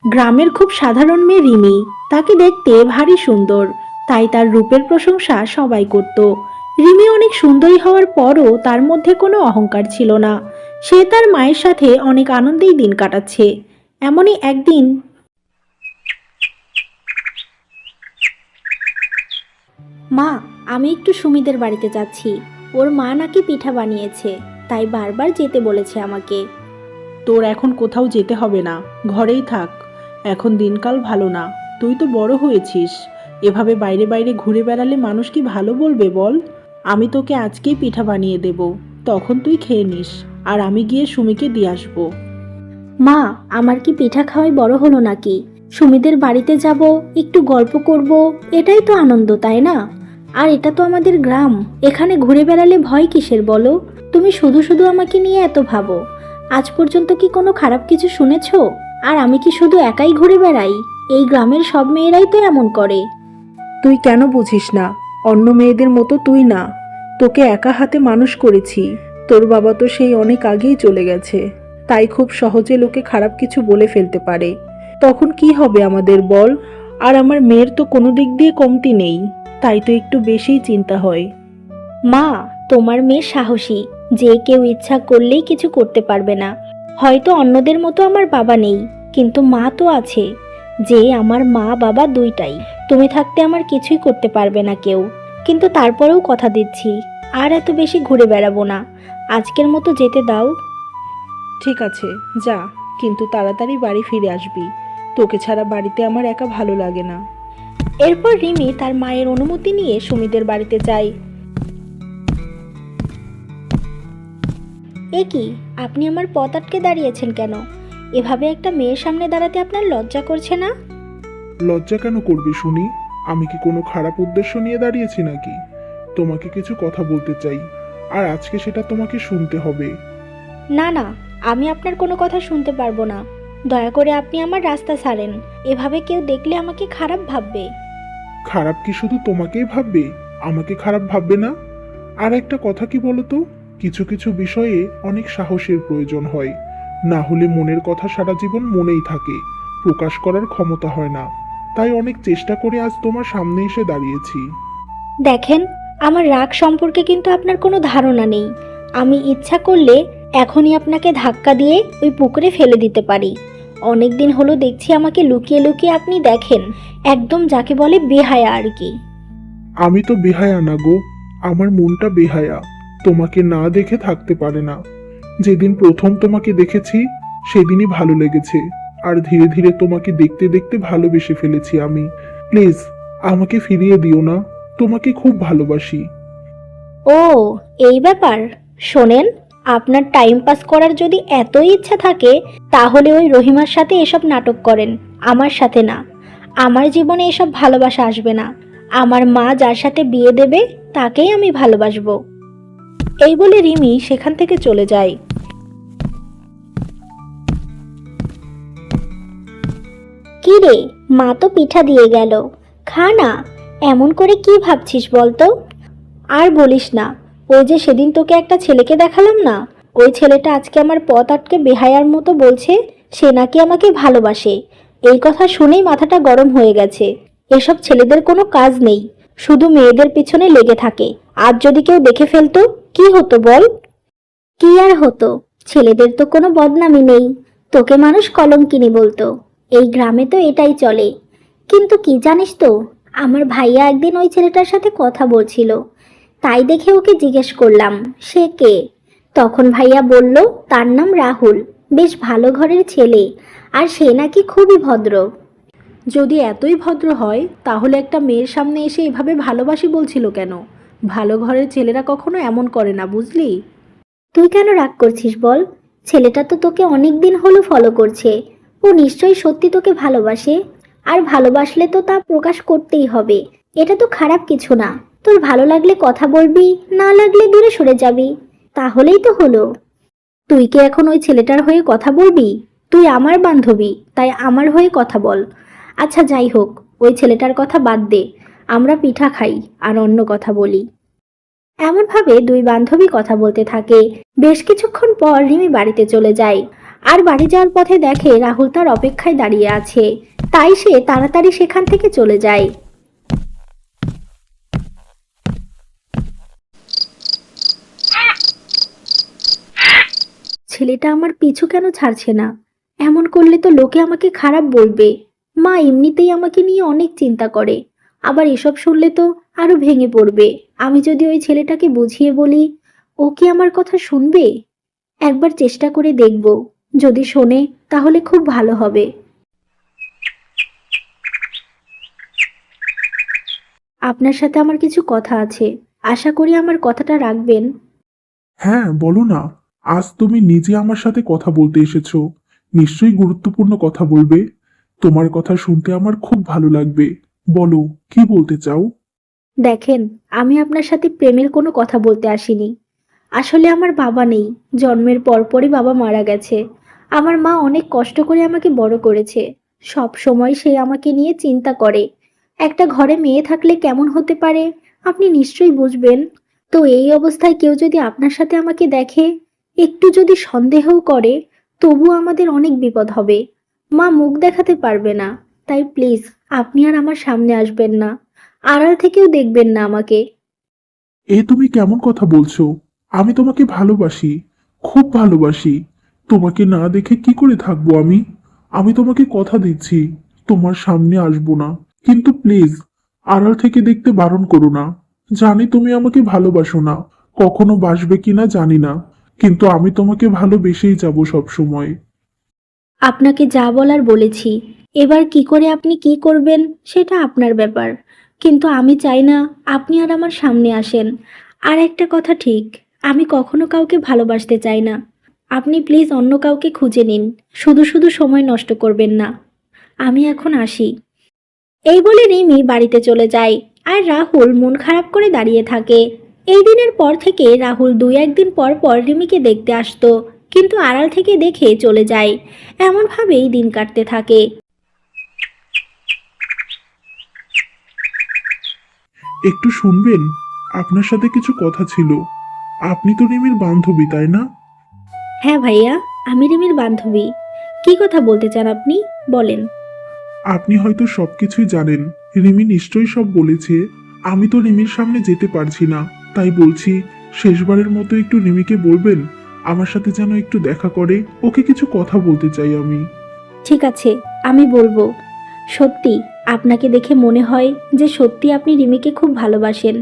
গ্রামের খুব সাধারণ মেয়ে রিমি। তাকে দেখতে ভারী সুন্দর, তাই তার রূপের প্রশংসা সবাই করত। রিমি অনেক সুন্দরী হওয়ার পরও তার মধ্যে কোনো অহংকার ছিল না। সে তার মায়ের সাথে অনেক আনন্দেই দিন কাটাচ্ছে। এমনই একদিন, মা, আমি একটু সুমিদের বাড়িতে যাচ্ছি। ওর মা নাকি পিঠা বানিয়েছে, তাই বারবার যেতে বলেছে আমাকে। তোর এখন কোথাও যেতে হবে না, ঘরেই থাক। এখন দিনকাল ভালো না, তুই তো বড় হয়েছিস। এভাবে বাইরে বাইরে ঘুরে বেড়ালে মানুষ কি ভালো বলবে বল? আমি তোকে আজকেই পিঠা বানিয়ে দেব, তখন তুই খেয়ে নিস, আর আমি গিয়ে সুমিকে দিয়ে আসবো। মা, আমার কি পিঠা খাওয়াই বড় হলো নাকি? সুমিদের বাড়িতে যাব, একটু গল্প করব, এটাই তো আনন্দ, তাই না? আর এটা তো আমাদের গ্রাম, এখানে ঘুরে বেড়ালে ভয় কিসের বলো? তুমি শুধু শুধু আমাকে নিয়ে এত ভাবো। আজ পর্যন্ত কি কোনো খারাপ কিছু শুনেছো? আর আমি কি শুধু একাই ঘুরে বেড়াই? এই গ্রামের সব মেয়েরাই তো এমন করে। তুই কেন বুঝিস না? অন্য মেয়েদের মতো তুই না। তোকে একা হাতে মানুষ করেছি। তোর বাবা তো সেই অনেক আগেই চলে গেছে, তাই খুব সহজে লোকে খারাপ কিছু বলে ফেলতে পারে। তখন কি হবে আমাদের বল? আর আমার মেয়ের তো কোনো দিক দিয়ে কমতি নেই, তাই তো একটু বেশিই চিন্তা হয়। মা, তোমার মেয়ে সাহসী, যে কেউ ইচ্ছা করলেই কিছু করতে পারবে না। হয়তো অন্যদের মতো আমার বাবা নেই, কিন্তু মা তো আছে। যে আমার মা বাবা দুইটাই। তুমি থাকতে আমার কিছুই করতে পারবে না কেউ। কিন্তু তারপরেও কথা দিচ্ছি, আর এত বেশি ঘুরে বেড়াবো না। আজকের মতো যেতে দাও। ঠিক আছে, যা, কিন্তু তাড়াতাড়ি বাড়ি ফিরে আসবি। তোকে ছাড়া বাড়িতে আমার একা ভালো লাগে না। এরপর রিমি তার মায়ের অনুমতি নিয়ে সুমিদের বাড়িতে যায়। এ কি, আপনি আমার পথ আটকে দাঁড়িয়েছেন কেন? এভাবে একটা মেয়ের সামনে দাঁড়াতে আপনার লজ্জা করছে না? লজ্জা কেন করবে শুনি? আমি কি কোনো খারাপ উদ্দেশ্য নিয়ে দাঁড়িয়েছি নাকি? তোমাকে কিছু কথা বলতে চাই, আর আজকে সেটা তোমাকে শুনতে হবে। না না, আমি আপনার কোনো কথা শুনতে পারবো না। দয়া করে আপনি আমার রাস্তা ছাড়েন। এভাবে কেউ দেখলে আমাকে খারাপ ভাববে। খারাপ কি শুধু তোমাকেই ভাববে? আমাকে খারাপ ভাববে না? আর একটা কথা কি বলো তো, কিছু কিছু বিষয়ে অনেক সাহসের প্রয়োজন হয়, না হলে মনের কথা সারা জীবন মনেই থাকে, প্রকাশ করার ক্ষমতা হয় না। তাই অনেক চেষ্টা করে আজ তোমার সামনে এসে দাঁড়িয়েছি। দেখেন, আমার রাগ সম্পর্কে কিন্তু আপনার কোনো ধারণা নেই। আমি ইচ্ছা করলে এখনই আপনাকে ধাক্কা দিয়ে ওই পুকুরে ফেলে দিতে পারি। অনেক দিন হলো দেখছি আমাকে লুকিয়ে লুকিয়ে আপনি দেখেন, একদম যাকে বলে বেহায়া আর কি। আমি তো বেহায়া না গো, আমার মনটা বেহায়া, তোমাকে না দেখে থাকতে পারে না। যেদিন প্রথম তোমাকে দেখেছি সেদিনই ভালো লেগেছে, আর ধীরে ধীরে তোমাকে দেখতে দেখতে ভালোবেসে ফেলেছি আমি। প্লিজ আমাকে ফিরিয়ে দিও না, তোমাকে খুব ভালোবাসি। ও, এই ব্যাপার। শোনেন, আপনার টাইম পাস করার যদি এতই ইচ্ছা থাকে, তাহলে ওই রহিমার সাথে এসব নাটক করেন, আমার সাথে না। আমার জীবনে এসব ভালোবাসা আসবে না। আমার মা যার সাথে বিয়ে দেবে তাকেই আমি ভালোবাসবো। এই বলে রিমি সেখান থেকে চলে যায়। কি রে, মা তো পিঠা দিয়ে গেল, খা না। এমন করে কি ভাবছিস বলতো? আর বলিস না, ওই যে সেদিন তোকে একটা ছেলেকে দেখালাম না, ওই ছেলেটা আজকে আমার পথ আটকে বেহায়ার মতো বলছে সে নাকি আমাকে ভালোবাসে। এই কথা শুনেই মাথাটা গরম হয়ে গেছে। এসব ছেলেদের কোনো কাজ নেই, শুধু মেয়েদের পিছনে লেগে থাকে। আজ যদি কেউ দেখে ফেলতো, কি হতো বল? কি আর হতো, ছেলেদের তো কোনো বদনামি নেই। তোকে মানুষ কলঙ্কিনী বলতো। এই গ্রামে তো এটাই চলে। কিন্তু কি জানিস তো, আমার ভাইয়া একদিন ওই ছেলেটার সাথে কথা বলছিল, তাই দেখে ওকে জিজ্ঞেস করলাম সে কে। তখন ভাইয়া বলল তার নাম রাহুল, বেশ ভালো ঘরের ছেলে, আর সে নাকি খুবই ভদ্র। যদি এতই ভদ্র হয়, তাহলে একটা মেয়ের সামনে এসে এভাবে ভালোবাসি বলছিল কেন? ভালো ঘরের ছেলেরা কখনো এমন করে না, বুঝলি? তুই কেন রাগ করছিস বল? ছেলেটা তো তোকে অনেক দিন হলো ফলো করছে। ও নিশ্চয়ই সত্যি তোকে ভালোবাসে। আর ভালোবাসলে তো তা প্রকাশ করতেই হবে। এটা তো খারাপ কিছু না। তোর ভালো লাগলে কথা বলবি, না লাগলে দূরে সরে যাবি, তাহলেই তো হলো। তুই কি এখন ওই ছেলেটার হয়ে কথা বলবি? তুই আমার বান্ধবী, তাই আমার হয়ে কথা বল। আচ্ছা যাই হোক, ওই ছেলেটার কথা বাদ দে। আমরা পিঠা খাই আর অন্য কথা বলি। এমনভাবে দুই বান্ধবী কথা বলতে থাকে। বেশ কিছুক্ষণ পর রিমি বাড়িতে চলে যায়। আর বাড়ি যাওয়ার পথে দেখে রাহুল তার অপেক্ষায় দাঁড়িয়ে আছে, তাই সে তাড়াতাড়ি সেখান থেকে চলে যায়। ছেলেটা আমার পিছু কেন ছাড়ছে না? এমন করলে তো লোকে আমাকে খারাপ বলবে। মা এমনিতেই আমাকে নিয়ে অনেক চিন্তা করে, আবার এসব শুনলে তো আরো ভেঙে পড়বে। আমি যদি ওই ছেলেটাকে বুঝিয়ে বলি, ও কি আমার কথা শুনবে? একবার চেষ্টা করে দেখব, যদি শোনে তাহলে খুব ভালো হবে। আপনার সাথে আমার কিছু কথা আছে, আশা করি আমার কথাটা রাখবেন। হ্যাঁ, বলো না। আজ তুমি নিজে আমার সাথে কথা বলতে এসেছো, নিশ্চয়ই গুরুত্বপূর্ণ কথা বলবে। তোমার কথা শুনতে আমার খুব ভালো লাগবে। বলো, কি বলতে চাও? দেখেন, আমি আপনার সাথে প্রেমের কোনো কথা বলতে আসিনি। আসলে আমার বাবা নেই, জন্মের পরপরই বাবা মারা গেছে। আমার মা অনেক কষ্ট করে আমাকে বড় করেছে, সব সময় সে আমাকে নিয়ে চিন্তা করে একটা ঘরে মেয়ে থাকলে কেমন হতে পারে আপনি নিশ্চয়ই বুঝবেন। তো এই অবস্থায় কেউ যদি আপনার সাথে আমাকে দেখে, একটু যদি সন্দেহও করে, তবু আমাদের অনেক বিপদ হবে। মা মুখ দেখাতে পারবে না। তাই প্লিজ আপনি আর আমার সামনে আসবেন না, আড়াল থেকেও দেখবেন না আমাকে। এ তুমি কেমন কথা বলছো? আমি তোমাকে ভালোবাসি, খুব ভালোবাসি। তোমাকে না দেখে কি করে থাকবো আমি? আমি তোমাকে কথা দিচ্ছি, তোমার সামনে আসবো না। কিন্তু প্লিজ, আড়াল থেকে দেখতে বারণ করো না। জানি তুমি আমাকে ভালোবাসো না, কখনো বাসবে কিনা জানি না, কিন্তু আমি তোমাকে ভালোবেসেই যাবো সব সময়। আপনাকে যা বলার বলেছি, এবার কি করে আপনি কি করবেন সেটা আপনার ব্যাপার, কিন্তু আমি চাই না আপনি আর আমার সামনে আসেন। আর একটা কথা ঠিক, আমি কখনো কাউকে ভালোবাসতে চাই না। আপনি প্লিজ অন্য কাউকে খুঁজে নিন, শুধু শুধু সময় নষ্ট করবেন না। আমি এখন আসি। এই বলে রিমি বাড়িতে চলে যায়, আর রাহুল মন খারাপ করে দাঁড়িয়ে থাকে। এই দিনের পর থেকে রাহুল 2-1 দিন পর পর রিমিকে দেখতে আসতো, কিন্তু আড়াল থেকে দেখে চলে যায়। এমনভাবেই দিন কাটতে থাকে। একটু শুনবেন? আপনার সাথে কিছু কথা ছিল। আপনি তো রিমির বান্ধবী, তাই না? হ্যাঁ ভাইয়া, আমি রিমির বান্ধবী। কি কথা বলতে চান আপনি? বলেন। আপনি হয়তো সবকিছুই জানেন। রিমি নিশ্চয়ই সব বলেছে। আমি তো রিমির সামনে যেতে পারছি না, তাই বলছি, শেষবারের মতো একটু রিমিকে বলবেন আমার সাথে যেন একটু দেখা করে। ওকে কিছু কথা বলতে চাই আমি। ঠিক আছে, আমি বলবো। সত্যি, আপনাকে দেখে মনে হয় যে সত্যি আপনি রিমিকে খুব ভালোবাসেন।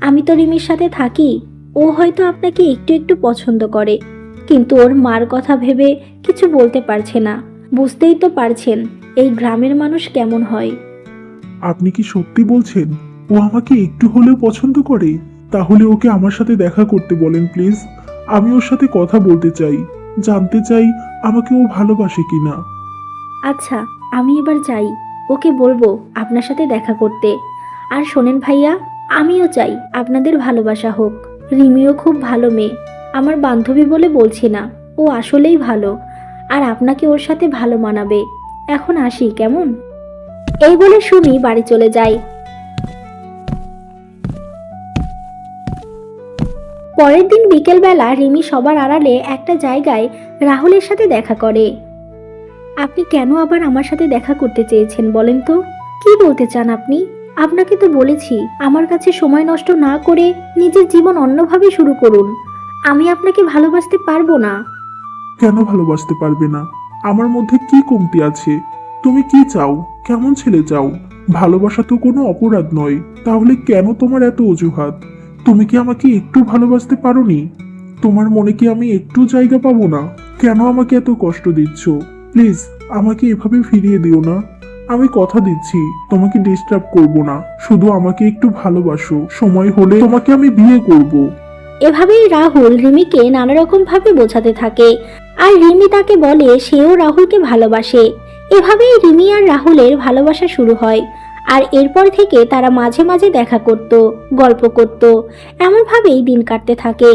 আমি তো রিমির সাথে থাকি, ও হয়তো আপনাকে একটু একটু পছন্দ করে, কিন্তু ওর মার কথা ভেবে কিছু বলতে পারছে না। বুঝতেই তো পারছেন এই গ্রামের মানুষ কেমন হয়। আপনি কি সত্যি বলছেন ও আমাকে একটু হলেও পছন্দ করে? তাহলে ওকে আমার সাথে দেখা করতে বলেন প্লিজ। আমি ওর সাথে কথা বলতে চাই, জানতে চাই আমাকে ও ভালোবাসে কিনা। আচ্ছা, আমি এবার যাই, ওকে বলবো আপনার সাথে দেখা করতে। আর শোনেন ভাইয়া, আমিও চাই আপনাদের ভালোবাসা হোক। রিমিও খুব ভালো মেয়ে, আমার বান্ধবী বলে বলছি না, ও আসলেই ভালো। আর আপনাকে ওর সাথে ভালো মানাবে। এখন আসি কেমন? এই বলে সুমি বাড়ি চলে যায়। পরের দিন বিকেলবেলা রিমি সবার আড়ালে একটা জায়গায় রাহুলের সাথে দেখা করে। আপনি কেন আবার আমার সাথে দেখা করতে চেয়েছেন বলেন তো? কি বলতে চান আপনি? আপনাকে তো বলেছি আমার কাছে সময় নষ্ট না করে নিজের জীবন অন্যভাবে শুরু করুন। আমি আপনাকে ভালোবাসতে পারবো না। কেন ভালোবাসতে পারবে না? আমার মধ্যে কি কমতি আছে? তুমি কি চাও? কেমন ছেলে চাও? ভালোবাসা তো কোনো অপরাধ নয়, তাহলে কেন তোমার এত অজুহাত? তুমি কি আমাকে একটু ভালোবাসতে পারোনি? তোমার মনে কি আমি একটু জায়গা পাবো না? কেন আমাকে এত কষ্ট দিচ্ছ? প্লিজ, আমাকে এভাবে ফিরিয়ে দিও না। আমি কথা দিচ্ছি তোমাকে ডিস্টার্ব করব না। শুধু আমাকে একটু ভালোবাসো, সময় হলে তোমাকে আমি বিয়ে করব। এভাবেই রাহুল রিমিকে নানা রকম ভাবে বোঝাতে থাকে, আর রিমি তাকে বলে সেও রাহুলকে ভালোবাসে। এভাবেই রিমি আর রাহুলের ভালোবাসা শুরু হয়। আর এরপর থেকে তারা মাঝে মাঝে দেখা করত, গল্প করত। এমনভাবেই দিন কাটতে থাকে।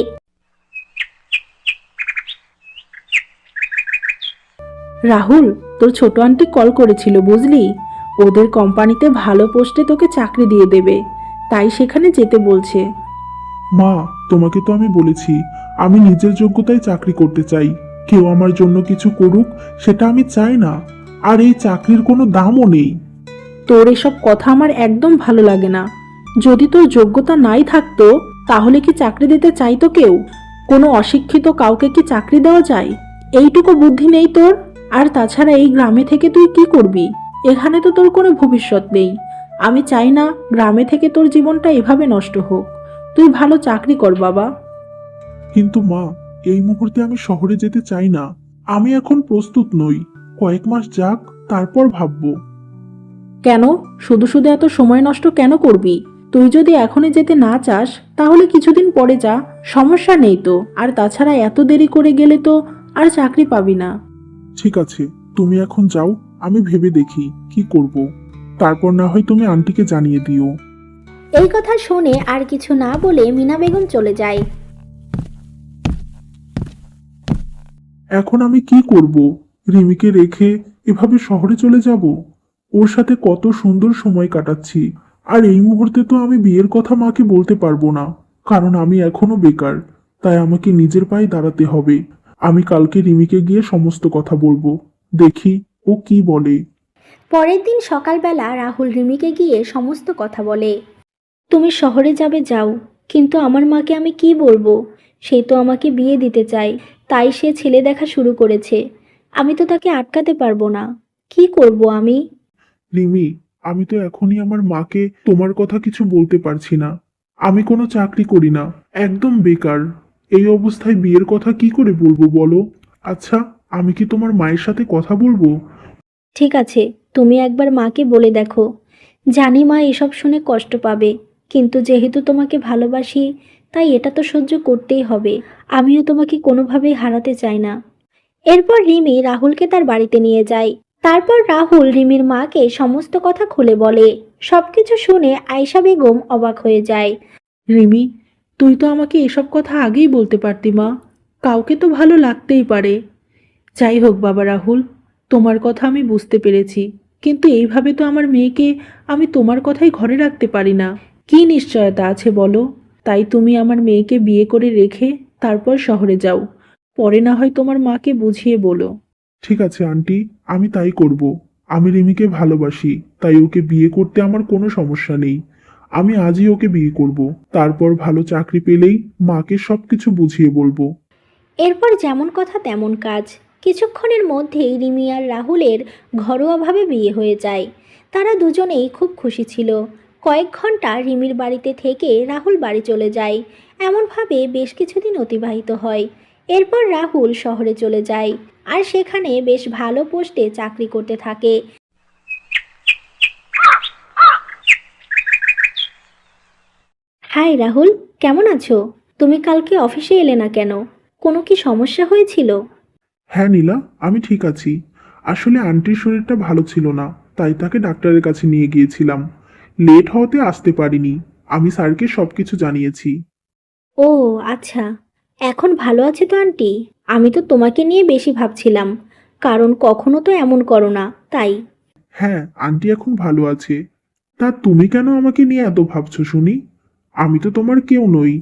রাহুল, তোর ছোট আন্টি কল করেছিল বুঝলি। ওদের কোম্পানিতে ভালো পোস্টে তোকে চাকরি দিয়ে দেবে, তাই সেখানে যেতে বলছে। মা, তোমাকে তো আমি বলেছি আমি নিজের যোগ্যতায় চাকরি করতে চাই। কেউ আমার জন্য কিছু করুক সেটা আমি চাই না। আর এই চাকরির কোনো দামও নেই। তোর এসব কথা আমার একদম ভালো লাগে না। যদি তোর যোগ্যতা নাই থাকতো তাহলে কি চাকরি দিতে চাইতো কেউ? কোনো অশিক্ষিত কাউকে কি চাকরি দেওয়া যায়? এইটুকু বুদ্ধি নেই তোর? আর তাছাড়া এই গ্রামে থেকে তুই কি করবি? এখানে তো তোর কোনো ভবিষ্যৎ নেই। আমি চাই না গ্রামে থেকে তোর জীবনটা এভাবে নষ্ট হোক। তুই ভালো চাকরি কর বাবা। কিন্তু মা, এই মুহূর্তে আমি শহরে যেতে চাই না। আমি এখন প্রস্তুত নই। কয়েক মাস যাক, তারপর ভাববো। কেন? শুধু শুধু এত সময় নষ্ট কেন করবি? তুই যদি এখনই যেতে না চাস তাহলে কিছুদিন পরে যা, সমস্যা নেই তো। আর তাছাড়া এত দেরি করে গেলে তো আর চাকরি পাবি না। ঠিক আছে, তুমি এখন যাও, আমি ভেবে দেখি কি করব। তারপর না হয় তুমি আন্টিকে জানিয়ে দিও। এই কথা শুনে আর কিছু না বলে মিনা বেগম চলে যায়। এখন আমি কি করব? রিমিকে রেখে এভাবে শহরে চলে যাব? ওর সাথে কত সুন্দর সময় কাটাচ্ছি। আর এই মুহূর্তে তো আমি বিয়ের কথা মাকে বলতে পারবো না, কারণ আমি এখনো বেকার। তাই আমাকে নিজের পায়ে দাঁড়াতে হবে। আমি কালকে রিমিকে গিয়ে সমস্ত কথা বলবো, দেখি ও কি বলে। পরের দিন সকালবেলা রাহুল রিমিকে গিয়ে সমস্ত কথা বলে। তুমি শহরে যাবে যাও, কিন্তু আমার মাকে আমি কি বলবো? সে তো আমাকে বিয়ে দিতে চায়, তাই সে ছেলে দেখা শুরু করেছে। আমি তো তাকে আটকাতে পারবো না। কি করব আমি? রিমি, আমি তো এখনই আমার মাকে তোমার কথা কিছু বলতে পারছি না। আমি কোনো চাকরি করি না, একদম বেকার। এই অবস্থায় বিয়ের কথা কি করে বলবো বলো? আচ্ছা, আমি কি তোমার মায়ের সাথে কথা বলবো? ঠিক আছে, তুমি একবার মাকে বলে দেখো। জানি মা এসব শুনে কষ্ট পাবে, কিন্তু যেহেতু তোমাকে ভালোবাসি তাই এটা তো সহ্য করতেই হবে। আমিও তোমাকে কোনোভাবেই হারাতে চাই না। এরপর রিমি রাহুলকে তার বাড়িতে নিয়ে যায়। তারপর রাহুল রিমির মাকে সমস্ত কথা খুলে বলে। সবকিছু শুনে আয়েশা বেগম অবাক হয়ে যায়। রিমি, তুই তো আমাকে এসব কথা আগেই বলতে পারতি মা। কাউকে তো ভালো লাগতেই পারে। যাই হোক বাবা রাহুল, তোমার কথা আমি বুঝতে পেরেছি, কিন্তু এইভাবে তো আমার মেয়েকে আমি তোমার কথাই ঘরে রাখতে পারি না। কি নিশ্চয়তা আছে বলো? তাই তুমি আমার মেয়েকে বিয়ে করে রেখে তারপর শহরে যাও। পরে না হয় তোমার মাকে বুঝিয়ে বলো। ঠিক আছে আন্টি, আমি তাই করব। আমি রিমিকে ভালোবাসি, তাই ওকে বিয়ে করতে আমার কোনো সমস্যা নেই। আমি আজই ওকে বিয়ে করব। তারপর ভালো চাকরি পেলেই মাকে সবকিছু বুঝিয়ে বলবো। এরপর যেমন কথা তেমন কাজ। কিছুক্ষণের মধ্যেই রিমি আর রাহুলের ঘরোয়াভাবে বিয়ে হয়ে যায়। তারা দুজনেই খুব খুশি ছিল। কয়েক ঘন্টা রিমির বাড়িতে থেকে রাহুল বাড়ি চলে যায়। এমনভাবে বেশ কিছুদিন অতিবাহিত হয়। এরপর রাহুল শহরে চলে যায় আর সেখানে বেশ ভালো পোস্টে চাকরি করতে থাকে। হাই রাহুল, কেমন আছো? তুমি কালকে অফিসে এলে না কেন? কোনো কি সমস্যা হয়েছিল? হ্যাঁ নীলা, আমি ঠিক আছি। আসলে আন্টির শরীরটা ভালো ছিল না, তাই তাকে ডাক্তারের কাছে নিয়ে গিয়েছিলাম। লেট হওয়াতে আসতে পারিনি। আমি স্যারকে সবকিছু জানিয়েছি। ও আচ্ছা, এখন ভালো আছে তো আন্টি? আমি তো তোমাকে নিয়ে বেশি ভাবছিলাম, কারণ কখনো তো এমন করো না, তাই। হ্যাঁ, আন্টি এখন ভালো আছে। তা তুমি কেন আমাকে নিয়ে এত ভাবছো শুনি? আমি তো তোমার কেউ নই।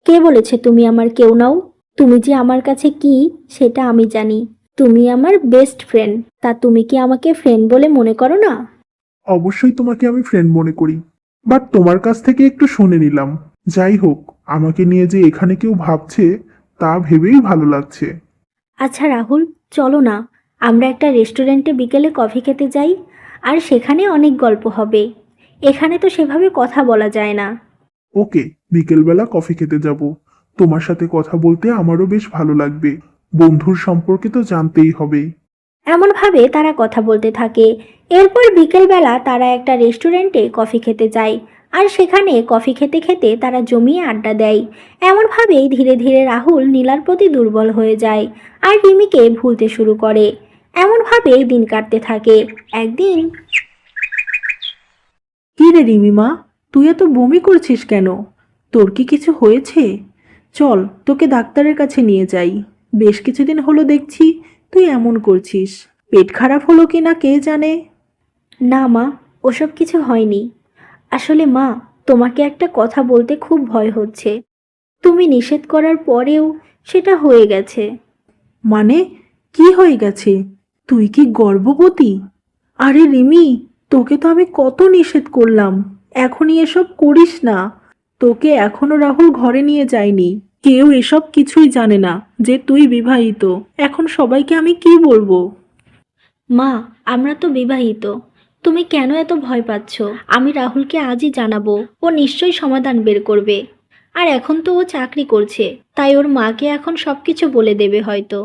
কে বলেছে তুমি আমার কেউ নাও? তুমি যে আমার কাছে কি সেটা আমি জানি। তুমি আমার বেস্ট ফ্রেন্ড। তা তুমি কি আমাকে ফ্রেন্ড বলে মনে করো না? অবশ্যই তোমাকে আমি ফ্রেন্ড মনে করি, বাট তোমার কাছ থেকে একটু শুনে নিলাম। যাই হোক, আমাকে নিয়ে যে এখানে কেউ ভাবছে তা ভেবেই ভালো লাগছে। আচ্ছা রাহুল, চলো না, আমরা একটা রেস্টুরেন্টে বিকেলে কফি খেতে যাই। আর সেখানে অনেক গল্প হবে। এখানে তো সেভাবে কথা বলা যায় না। ওকে, বিকেলবেলা কফি খেতে যাব। তোমার সাথে কথা বলতে আমারও বেশ ভালো লাগবে। বন্ধুর সম্পর্কে তো জানতেই হবে। এমনভাবে তারা কথা বলতে থাকে। এরপর বিকেলবেলা তারা একটা রেস্টুরেন্টে কফি খেতে যায়। আর সেখানে কফি খেতে খেতে তারা জমিয়ে আড্ডা দেয়। এমনভাবেই ধীরে ধীরে রাহুল নীলার প্রতি দুর্বল হয়ে যায় আর রিমিকে ভুলতে শুরু করে। এমনভাবেই দিন কাটতে থাকে। একদিন কি রে রিমিমা, তুই এত বমি করছিস কেন? তোর কি কিছু হয়েছে? চল তোকে ডাক্তারের কাছে নিয়ে যাই। বেশ কিছুদিন হলো দেখছি তুই এমন করছিস। পেট খারাপ হলো কি না কে জানে। না মা, ওসব কিছু হয়নি। আসলে মা, তোমাকে একটা কথা বলতে খুব ভয় হচ্ছে। তুমি নিষেধ করার পরেও সেটা হয়ে গেছে। মানে কি হয়ে গেছে? তুই কি গর্ভবতী? আরে রিমি, তোকে তো আমি কত নিষেধ করলাম, এখনই এসব করিস না। তোকে এখনো রাহুল ঘরে নিয়ে যায়নি, কেউ এসব কিছুই জানে না যে তুই বিবাহিত। এখন সবাইকে আমি কি বলবো? মা, আমরা তো বিবাহিত। তুমি কেন এত ভয় পাচ্ছ? আমি রাহুলকে আজই জানাবো, ও নিশ্চয়ই সমাধান বের করবে। আর এখন তো ও চাকরি করছে, তাই ওর মাকে এখন সবকিছু বলে দেবে হয়তো।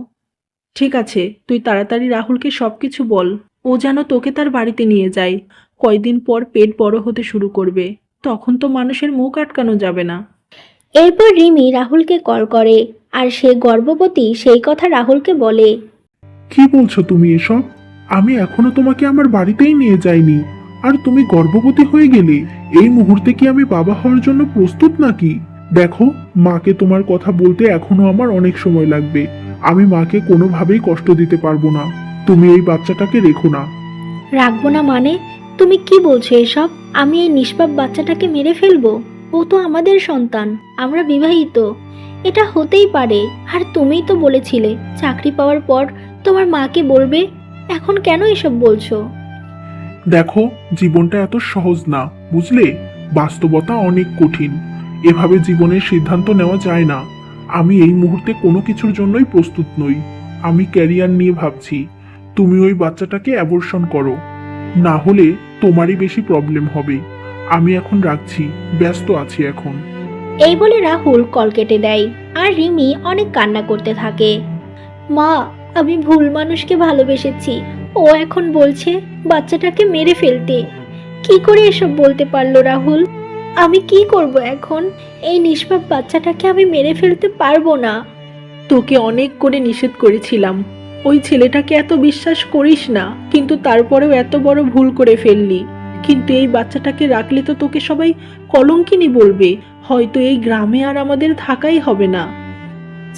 ঠিক আছে, তুই তাড়াতাড়ি রাহুলকে সবকিছু বল, ও যেন তোকে তার বাড়িতে নিয়ে যায়। কয়দিন পর পেট বড় হতে শুরু করবে, তখন তো মানুষের মুখ আটকানো যাবে না। এরপর রিমি রাহুলকে কল করে, আর সে গর্ভবতী সেই কথা রাহুলকে বলে। কি বলছো তুমি এসব? আমি এখনো তোমাকে আমার বাড়িতেই নিয়ে যাইনি, আর তুমি গর্ভবতী হয়ে গেলে? এই মুহূর্তে কি আমি বাবা হওয়ার জন্য প্রস্তুত নাকি? দেখো, মাকে তোমার কথা বলতে এখনো আমার অনেক সময় লাগবে। আমি মাকে কোনোভাবেই কষ্ট দিতে পারবো না। তুমি এই বাচ্চাটাকে রেখো না। রাখবো না মানে? তুমি কি বলছো এসব? আমি এই নিষ্পাপ বাচ্চাটাকে মেরে ফেলবো? ও তো আমাদের সন্তান, আমরা বিবাহিত। এটা হতেই পারে। আর তুমিই তো বলেছিলে চাকরি পাওয়ার পর তোমার মাকে বলবে। এখন কেন এসব বলছো? দেখো, জীবনটা এত সহজ না, বুঝলে? বাস্তবতা অনেক কঠিন। এভাবে জীবনের সিদ্ধান্ত নেওয়া যায় না। আমি এই মুহূর্তে কোনো কিছুর জন্যই প্রস্তুত নই। আমি ক্যারিয়ার নিয়ে ভাবছি। তুমি ওই বাচ্চাটাকে অ্যাবর্শন করো, না হলে তোমারই বেশি প্রবলেম হবে। আমি এখন রাখছি, ব্যস্ত আছি এখন। এই বলে রাহুল কল কেটে দেয়, আর রিমি অনেক কান্না করতে থাকে। মা, আমি ভুল মানুষকে ভালোবেসেছি। ও এখন বলছে বাচ্চাটাকে মেরে ফেলতে। কি করে এসব বলতে পারলো রাহুল? আমি কি করব এখন? এই নিষ্পাপ বাচ্চাটাকে আমি মেরে ফেলতে পারবো না। তোকে অনেক করে নিষেধ করেছিলাম, ওই ছেলেটাকে এত বিশ্বাস করিস না, কিন্তু তারপরেও এত বড় ভুল করে ফেললি। কিন্তু এই বাচ্চাটাকে রাখলে তো তোকে সবাই কলঙ্কিনী বলবে, হয়তো এই গ্রামে আর আমাদের থাকাই হবে না।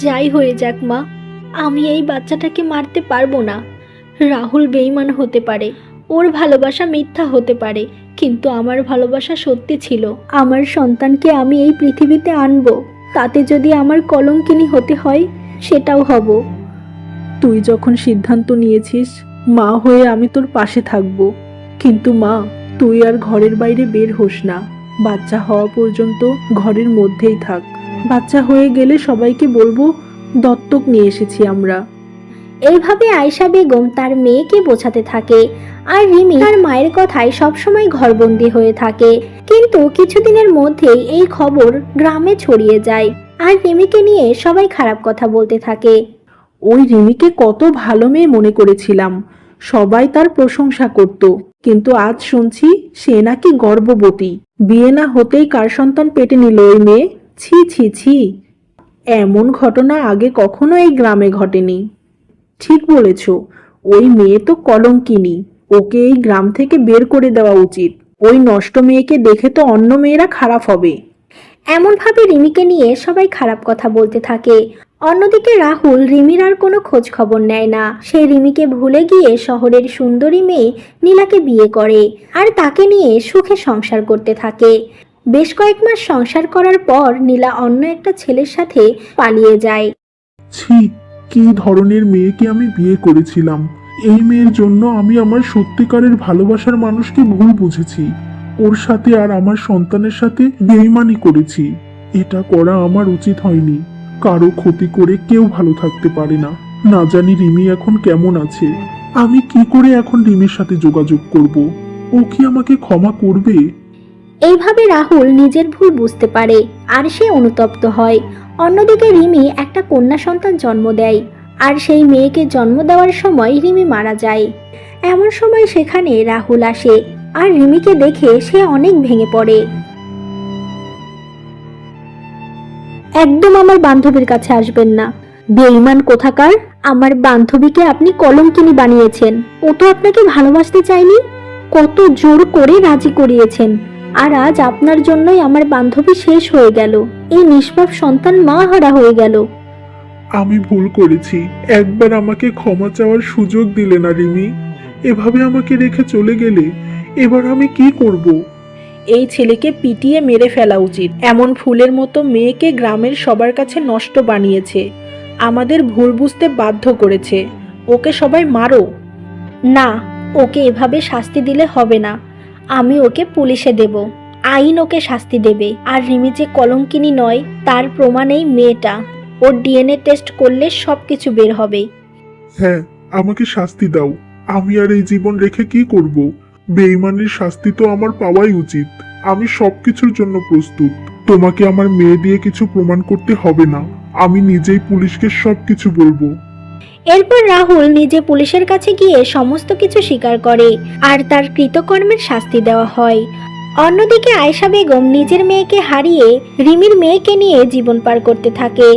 যাই হয়ে যাক মা, আমি এই বাচ্চাটাকে মারতে পারবো না। রাহুল বেঈমান হতে পারে, ওর ভালোবাসা মিথ্যা হতে পারে, কিন্তু আমার ভালোবাসা সত্যি ছিল। আমার সন্তানকে আমি এই পৃথিবীতে আনবো, তাতে যদি আমার কলঙ্কিনী হতে হয় সেটাও হব। তুই যখন সিদ্ধান্ত নিয়েছিস, মা হয়ে আমি তোর পাশে থাকবো। কিন্তু মা, তুই আর ঘরের বাইরে বের হোস না। বাচ্চা হওয়া পর্যন্ত ঘরের মধ্যেই থাক। বাচ্চা হয়ে গেলে সবাইকে বলবো দত্তক নিয়ে এসেছি আমরা। এইভাবে আয়েশা বেগম তার মেয়েকে বোঝাতে থাকে, আর রিমি তার মায়ের কথায় সবসময় ঘরবন্দি হয়ে থাকে। কিন্তু কিছুদিনের মধ্যেই এই খবর গ্রামে ছড়িয়ে যায়, আর রিমিকে নিয়ে সবাই খারাপ কথা বলতে থাকে। ওই রিমিকে কত ভালো মেয়ে মনে করেছিলাম, সবাই তার প্রশংসা করত। কিন্তু আজ শুনছি সে নাকি গর্ভবতী। বিয়ে না হতেই কার সন্তান পেটে নিল ওই মেয়ে? ছি ছি ছি, এমন ঘটনা আগে কখনো এই গ্রামে ঘটেনি। ঠিক বলেছ, ওই মেয়ে তো কলঙ্কিনী, ওকে এই গ্রাম থেকে বের করে দেওয়া উচিত। ওই নষ্ট মেয়েকে দেখে তো অন্য মেয়েরা খারাপ হবে। এমনভাবে রিমিকে নিয়ে সবাই খারাপ কথা বলতে থাকে। অন্যদিকে রাহুল রিমির আর কোনো খোঁজ খবর নেয় না। সে রিমিকে ভুলে গিয়ে শহরের সুন্দরী মেয়ে নীলাকে বিয়ে করে, আর তাকে নিয়ে সুখে সংসার করতে থাকে। বেশ কয়েক মাস সংসার করার পর নীলা অন্য একটা ছেলের সাথে পালিয়ে যায়। ছি, কি ধরনের মেয়েকে আমি বিয়ে করেছিলাম! এই মেয়ের জন্য আমি আমার সত্যিকারের ভালোবাসার মানুষকে ভুল বুঝেছি। ওর সাথে আর আমার সন্তানের সাথে বেইমানি করেছি। এটা করা আমার উচিত হয়নি। কারো ক্ষতি করে কেউ ভালো থাকতে পারে না। না জানি রিমি এখন কেমন আছে। আমি কি করে এখন রিমির সাথে যোগাযোগ করব? ও কি আমাকে ক্ষমা করবে? এইভাবে রাহুল নিজের ভুল বুঝতে পারে, আর সে অনুতপ্ত হয়। অন্যদিকে রিমি একটা কন্যা সন্তান জন্ম দেয়, আর সেই মেয়েকে জন্ম দেওয়ার সময় রিমি মারা যায়। এমন সময় সেখানে রাহুল আসে, আর রিমিকে দেখে সে অনেক ভেঙে পড়ে। একদম আমার বান্ধবীর কাছে আসবেন না, বেঈমান কোথাকার! আমার বান্ধবীকে আপনি কলঙ্কিনী বানিয়েছেন। ও তো আপনাকে ভালোবাসতে চায়নি, কত জোর করে রাজি করিয়েছেন। আর আজ আপনার জন্যই আমার বান্ধবী শেষ হয়ে গেল, এই নিষ্পাপ সন্তান মা হারা হয়ে গেল। আমি ভুল করেছি। একবার আমাকে ক্ষমা চাওয়ার সুযোগ দিলে না রিমি? এভাবে আমাকে রেখে চলে গেলে এবার আমি কি করব? এই ছেলেকে পিটিয়ে মেরে ফেলা উচিত। এমন ফুলের মতো মেয়েকে গ্রামের সবার কাছে নষ্ট বানিয়েছে। আমাদের ভুল বুঝতে বাধ্য করেছে। ওকে সবাই মারো। না, ওকে এভাবে শাস্তি দিলে হবে না। আমি ওকে পুলিশে দেব, আইন ওকে শাস্তি দেবে। আর রিমি যে কলঙ্কিনী নয় তার প্রমাণ এই মেয়েটা। ওর ডিএনএ টেস্ট করলে সব কিছু বের হবে। হ্যাঁ, আমাকে শাস্তি দাও। আমি আর এই জীবন রেখে কি করব? বেঈমানির শাস্তি তো আমার পাওয়াই উচিত। আমি সবকিছুর জন্য প্রস্তুত। তোমাকে আমার মেয়ে দিয়ে কিছু প্রমাণ করতে হবে না। আমি নিজেই পুলিশকে সবকিছু বলবো। এরপর রাহুল নিজে পুলিশের কাছে গিয়ে সমস্ত কিছু স্বীকার করে আর তার কৃতকর্মের শাস্তি দেওয়া হয়। অন্যদিকে আয়েশা বেগম নিজের মেয়েকে হারিয়ে রিমির মেয়েকে নিয়ে জীবন পার করতে থাকে।